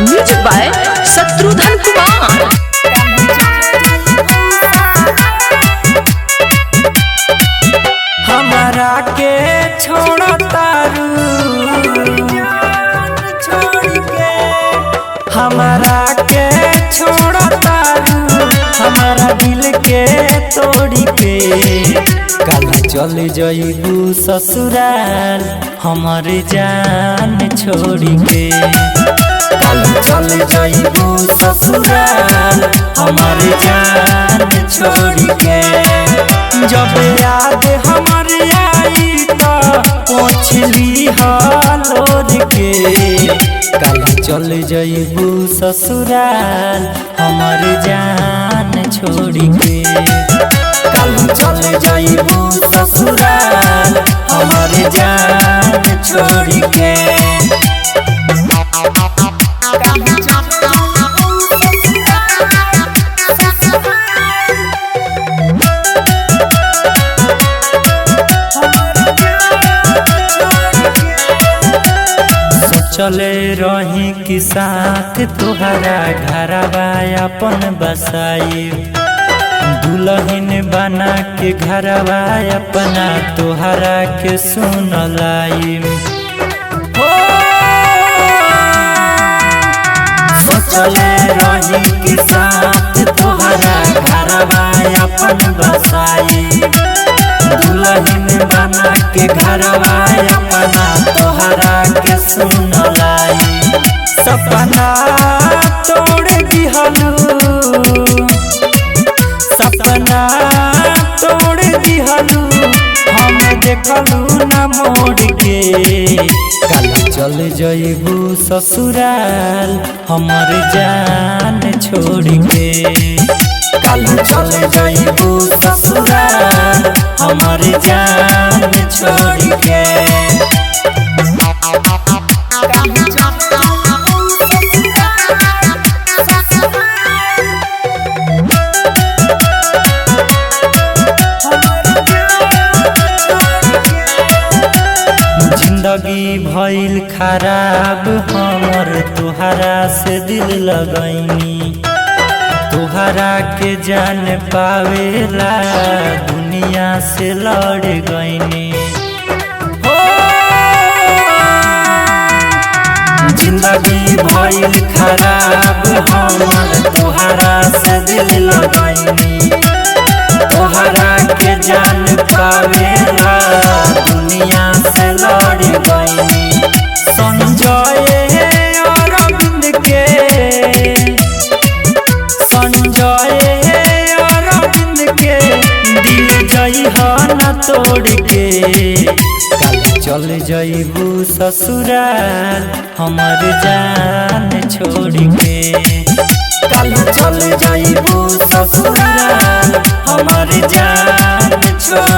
Music by Shatrughan Kumar. हमारा के छोड़ तारू हमारा के छोड़ तारू हमारा दिल के तोड़ी के कल चल जइबू ससुराल हमारे जान छोड़ी के कल चल जइबू ससुराल हमारे जान छोड़ी के जब याद हमारे आई तो पोछली हालोर के कल चल जइबू ससुराल हमारे जान छोड़ी के कल चल जइबू ससुराल हमारे जान छोड़ी के चले रही कि साथ तुहरा घरवा अपन बसाई दुल्हन बना के घरवा अपना तुहरा के सुन लाई चले रही कि साथ तुहरा घरवा अपन बसाई दुल्हन बना के घरवा अपना तोहरा के सुन लाई सपना तोड़ दिहलू सपना तोड़ दिहलू हम देखलू न मोड़ के कल चल जइबू ससुराल हमर जान छोड़ के कल चल जइबू ससुराल हमार जान छोड़ के जिंदगी भइल खराब हमर तुहरा से दिल लगैनी तुहरा के जान पावेला दुनिया से लड़ गईनी जिंदगी भइल खराब हमर तुहरा से दिल लगैनी तुहरा के जान पावेला दुनिया से लड़ गईनी संजय अरविंद के दिल जइहा तोड़ के कल चल जइबू ससुराल हमर जान छोड़ के कल चल जइबू ससुराल हमर जान छोड़